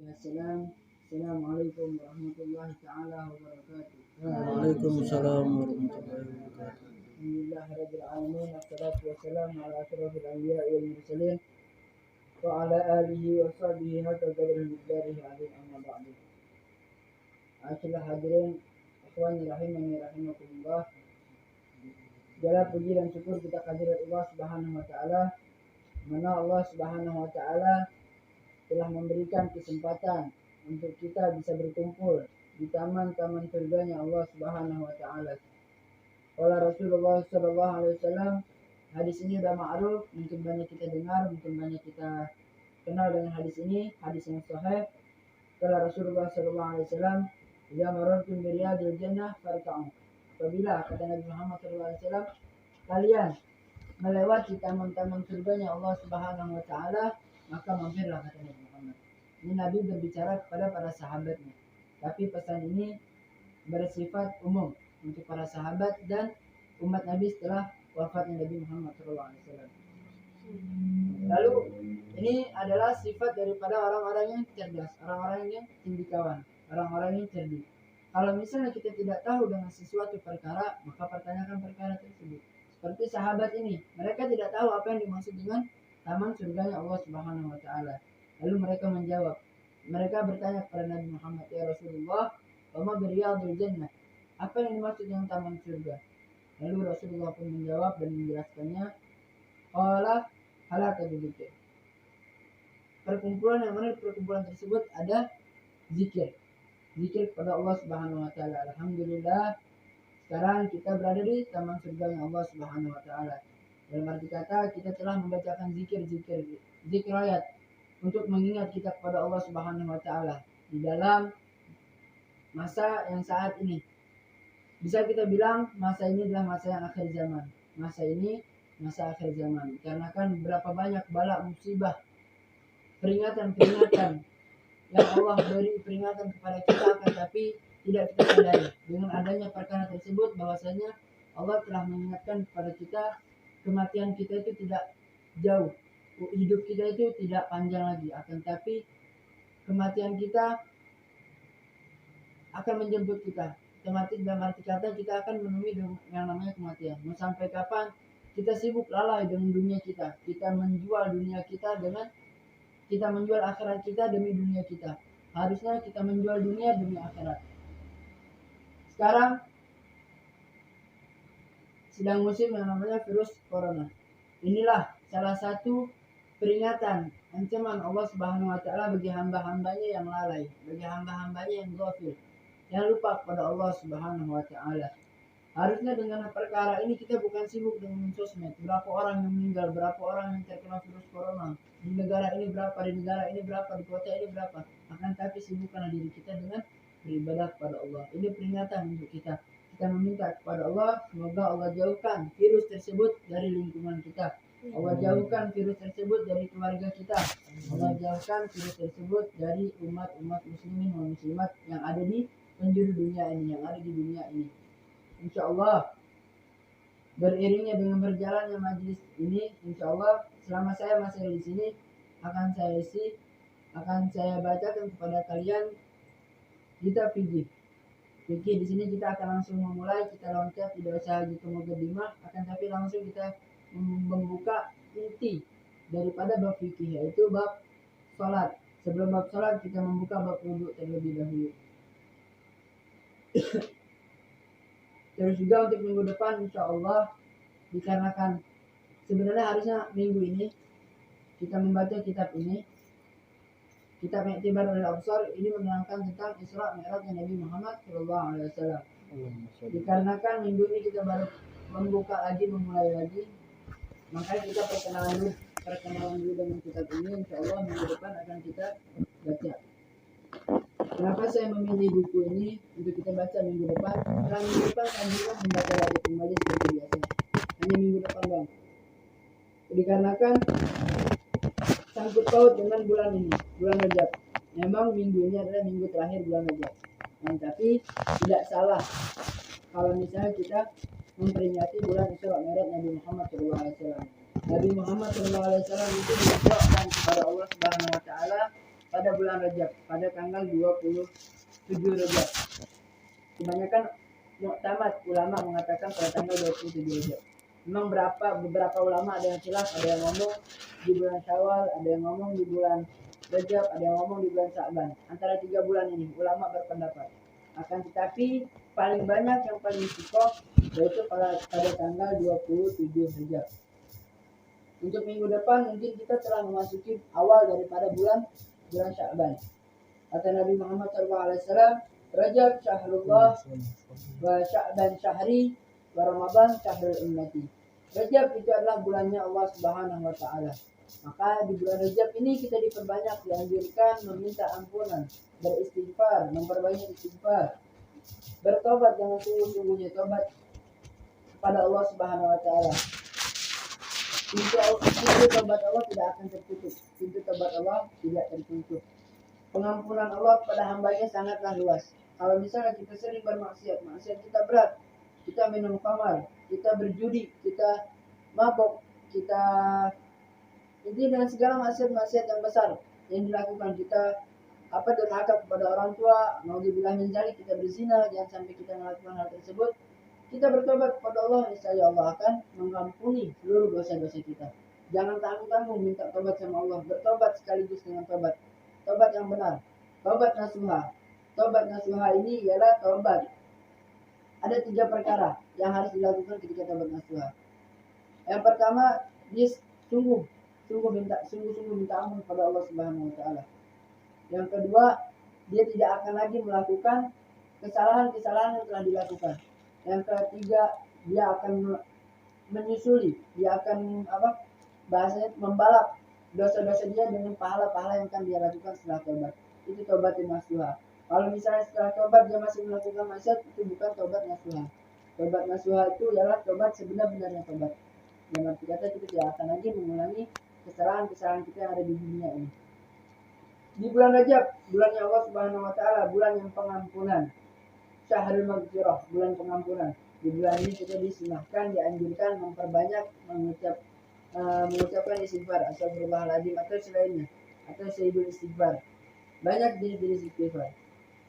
Assalamualaikum warahmatullahi taala wabarakatuh. Waalaikumsalam warahmatullahi wabarakatuh. Alhamdulillahirabbil alamin, wassalatu wassalamu ala asyrofil anbiya'i wal mursalin wa ala alihi wa sahbihi hatta qadri miqdarihi azim, amma ba'du. Akhirnya hadirin ikhwani rahimani rahimakumullah. Segala puji dan syukur kita kehadirat Allah Subhanahu wa taala, mana Allah Subhanahu wa taala telah memberikan kesempatan untuk kita bisa berkumpul di taman-taman surganya Allah Subhanahu wa taala. Qala Rasulullah sallallahu alaihi wasallam, hadis ini sudah ma'ruf, mungkin banyak kita dengar, mungkin banyak kita kenal dengan hadis ini, hadis yang sahih. Qala Rasulullah sallallahu alaihi wasallam, "Idza marartum bi riyadil jannah farka'u." Apabila kata Nabi Muhammad sallallahu alaihi wasallam, kalian melewati taman-taman surganya Allah Subhanahu wa taala, maka mampirlah, kata Nabi Muhammad. Ini Nabi berbicara kepada para sahabatnya, tapi pesan ini bersifat umum untuk para sahabat dan umat Nabi setelah wafatnya Nabi Muhammad SAW. Lalu ini adalah sifat daripada orang-orang yang cerdas, orang-orang yang cindikawan, orang-orang yang cerdik. Kalau misalnya kita tidak tahu dengan sesuatu perkara, maka pertanyakan perkara tersebut. Seperti sahabat ini, mereka tidak tahu apa yang dimaksud dengan taman surganya Allah Subhanahu wa taala. Lalu mereka menjawab. Mereka bertanya kepada Nabi Muhammad, "Ya Rasulullah, wa ma riyadul jannah?" Apa yang dimaksud dengan taman surga? Lalu Rasulullah pun menjawab dan menjelaskannya. Qala halaka dzikir. Perkumpulan yang mana di perkumpulan tersebut ada zikir. Zikir kepada Allah Subhanahu wa taala. Alhamdulillah, sekarang kita berada di taman surganya Allah Subhanahu wa taala. Dalam arti kata, kita telah membacakan zikir ayat untuk mengingat kita kepada Allah Subhanahu wa taala di dalam masa yang saat ini. Bisa kita bilang masa ini adalah masa yang akhir zaman. Masa ini masa akhir zaman. Karena kan berapa banyak bala musibah, peringatan yang Allah beri peringatan kepada kita, akan tapi tidak kita sadari. Dengan adanya perkara tersebut, bahwasanya Allah telah mengingatkan kepada kita, kematian kita itu tidak jauh, hidup kita itu tidak panjang lagi, akan tapi kematian kita akan menjemput kita. Mati dalam arti kata kita akan menemui yang namanya kematian. Mau sampai kapan kita sibuk lalai dengan dunia kita, kita menjual dunia kita dengan kita menjual akhirat kita demi dunia kita. Harusnya kita menjual dunia demi akhirat. Sekarang sedang musim yang namanya virus corona. Inilah salah satu peringatan, ancaman Allah Subhanahu wa taala bagi hamba-hambanya yang lalai, bagi hamba-hambanya yang ghafil, yang lupa kepada Allah Subhanahu wa taala. Harusnya dengan perkara ini kita bukan sibuk dengan sosmed. Berapa orang yang meninggal, berapa orang yang terkena virus corona, di negara ini berapa, di negara ini berapa, di kota ini berapa. Akan tapi sibukkanlah diri kita dengan beribadah kepada Allah. Ini peringatan untuk kita. Kita meminta kepada Allah, semoga Allah jauhkan virus tersebut dari lingkungan kita. Allah jauhkan virus tersebut dari keluarga kita. Allah jauhkan virus tersebut dari umat-umat muslimin dan muslimat yang ada di penjuru dunia ini, yang ada di dunia ini. Insya Allah, beriringnya dengan berjalannya majlis ini, insya Allah selama saya masih di sini akan saya bacakan kepada kalian kita fikih. Fikih di sini kita akan langsung memulai, kita loncat, tidak usah gitu mukadimah, akan tapi langsung kita membuka inti daripada bab fikih, yaitu bab salat. Sebelum bab salat kita membuka bab wudu terlebih dahulu. Terus juga untuk minggu depan insya Allah, dikarenakan sebenarnya harusnya minggu ini kita membaca kitab ini, kitab I'tibar al Absar, ini menerangkan tentang Isra Mi'rajnya Nabi Muhammad SAW. Dikarenakan minggu ini kita baru memulai lagi, makanya kita perkenalan dulu dengan kitab ini. Insya Allah minggu depan akan kita baca. Kenapa saya memilih buku ini untuk kita baca minggu depan? Karena minggu depan saya juga membaca lagi kembali seperti biasa. Hanya minggu depan bang. Dikarenakan sangkut paut dengan bulan ini, bulan Rajab. Memang minggu ini adalah minggu terakhir bulan Rajab. Tapi tidak salah kalau misalnya kita memperingati bulan Isra Mi'raj Nabi Muhammad SAW. Nabi Muhammad SAW itu didoakan kepada Allah Subhanahu wa taala pada bulan Rajab, pada tanggal 27 Rajab. Kebanyakan muktamad ulama mengatakan pada tanggal 27 Rajab. Memang beberapa ulama ada yang khilaf, ada yang ngomong di bulan Syawal, ada yang ngomong di bulan Rajab, ada yang ngomong di bulan Sya'ban. Antara 3 bulan ini ulama berpendapat. Akan tetapi paling banyak yang paling sikoh yaitu pada tanggal 27 Rajab. Untuk minggu depan mungkin kita telah memasuki awal daripada bulan Sya'ban. Kata Nabi Muhammad SAW, Rajab syahrullah wa Sya'ban syahri wa Ramadan syahrul ummati. Rajab itu adalah bulannya Allah Subhanahu wa taala. Maka di bulan Rajab ini kita diperbanyak, dianjurkan meminta ampunan, beristighfar, memperbanyak istighfar, bertobat dengan sungguh-sungguhnya tobat kepada Allah Subhanahu wa taala. Pintu tobat Allah tidak akan tertutup. Pintu tobat Allah tidak tertutup. Pengampunan Allah kepada hambanya sangatlah luas. Kalau misalnya kita sering bermaksiat, maksiat kita berat, kita minum khamar, kita berjudi, kita mabok, kita ini dengan segala maksiat-maksiat yang besar yang dilakukan, kita durhaka kepada orang tua, naudzubillah min dzalik, kita berzina, jangan sampai kita melakukan hal tersebut. Kita bertobat kepada Allah, niscaya Allah akan mengampuni seluruh dosa-dosa kita. Jangan tanggung-tanggung minta tobat sama Allah. Bertobat sekaligus dengan tobat yang benar, tobat nasuha. Tobat nasuha ini ialah tobat. Ada 3 perkara yang harus dilakukan ketika tobat nasuha. Yang pertama, dia sungguh minta ampun kepada Allah Subhanahu wa taala. Yang kedua, dia tidak akan lagi melakukan kesalahan-kesalahan yang telah dilakukan. Yang ketiga, dia akan menyusuli, dia akan bahasanya membalap dosa-dosa dia dengan pahala-pahala yang akan dia lakukan setelah tobat. Itu tobat nasuha. Kalau misalnya setelah tobat dia masih melakukan maksiat, itu bukan tobat nasuha. Tobat nasuha itu adalah tobat sebenar-benarnya tobat. Yang arti kata kita tidak akan lagi mengulangi kesalahan-kesalahan kita yang ada di dunia ini. Di bulan Rajab, bulannya Allah Subhanahu wa taala, bulan yang pengampunan. Syahrul maghfirah, bulan pengampunan. Di bulan ini kita disunahkan, dianjurkan memperbanyak mengucapkan istighfar, astagfirullahaladzim atau selainnya, atau sayyidul istighfar. Banyak jenis-jenis istighfar.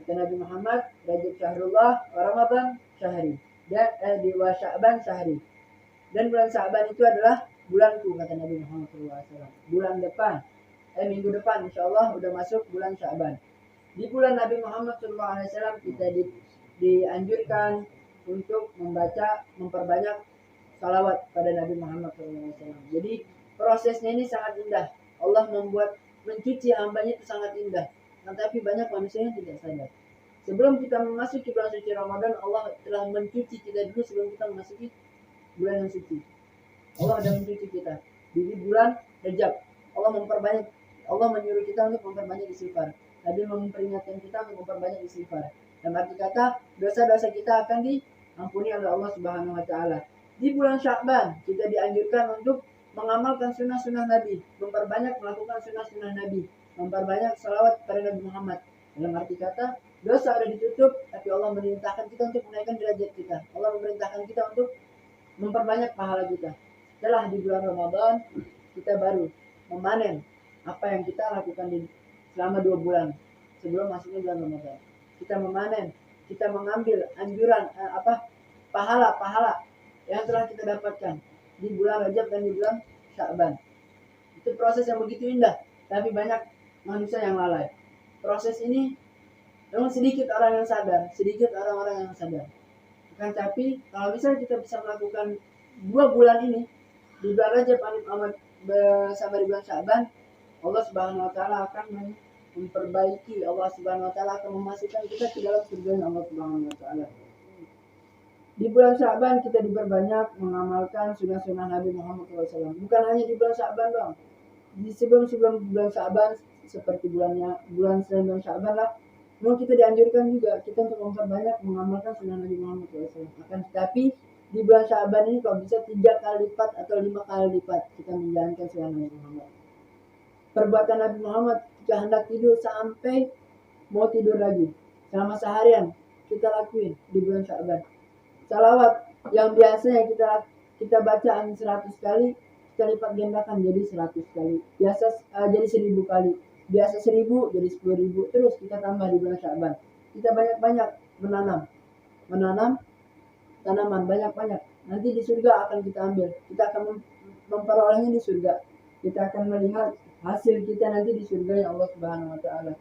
Kata Nabi Muhammad, Rajab syahrullah wa Ramadan syahri, dan di wa Sya'ban syahri. Dan bulan Sya'ban itu adalah bulanku, kata Nabi Muhammad SAW. Bulan depan, minggu depan insyaallah udah masuk bulan Sya'ban. Di bulan Nabi Muhammad SAW kita dianjurkan untuk memperbanyak salawat pada Nabi Muhammad SAW. Jadi prosesnya ini sangat indah. Allah mencuci hambanya itu sangat indah. Tetapi banyak manusia yang tidak sadar. Sebelum kita memasuki bulan suci Ramadan, Allah telah mencuci kita dulu sebelum kita memasuki bulan yang suci. Allah sudah mencuci kita. Di bulan Rajab, Allah menyuruh kita untuk memperbanyak istighfar. Nabi memperingatkan kita untuk memperbanyak istighfar. Dan arti kata dosa-dosa kita akan diampuni oleh Allah Subhanahu wa taala. Di bulan Sya'ban kita dianjurkan untuk mengamalkan sunnah-sunnah Nabi, memperbanyak melakukan sunnah-sunnah Nabi, memperbanyak salawat pada Nabi Muhammad. Dalam arti kata dosa sudah ditutup, tapi Allah memerintahkan kita untuk menaikkan derajat kita. Allah memerintahkan kita untuk memperbanyak pahala kita. Setelah di bulan Ramadan kita baru memanen apa yang kita lakukan selama 2 bulan sebelum masuknya bulan Ramadan. Kita memanen, kita mengambil anjuran pahala-pahala yang telah kita dapatkan di bulan Rajab dan di bulan Sya'ban. Itu proses yang begitu indah, tapi banyak manusia yang lalai. Proses ini memang sedikit orang yang sadar, sedikit orang-orang yang sadar. Kan tapi kalau misalnya kita bisa melakukan 2 bulan ini di bulan Rajab bersama di bulan Sya'ban, Allah Subhanahu wa taala akan memperbaiki, Allah Subhanahu wa taala akan memasukkan kita ke dalam surga Allah Subhanahu wa taala. Di bulan Sya'ban kita diperbanyak mengamalkan sunnah-sunnah Nabi Muhammad SAW. Bukan hanya di bulan Sya'ban doang. Di sebelum bulan Sya'ban seperti bulan selain bulan Sya'ban lah, memang kita dianjurkan juga kita untuk memperbanyak mengamalkan sunnah Nabi Muhammad SAW. Akan tetapi di bulan Sya'ban ini kalau bisa 3 kali lipat atau 5 kali lipat kita menjalankan sunnah Nabi Muhammad. Perbuatan Nabi Muhammad ketika hendak tidur sampai mau tidur lagi selama seharian kita lakuin di bulan Sya'ban. Salawat yang biasanya kita bacaan 100 kali, kita lipat gandakan jadi 100 kali. Biasa jadi 1000 kali. biasa 1.000 jadi 10.000, terus kita tambah di bulan Sya'ban. Kita banyak-banyak menanam tanaman banyak-banyak. Nanti di surga akan kita ambil. Kita akan memperolehnya di surga. Kita akan melihat hasil kita nanti di surga ya Allah Subhanahu wa taala.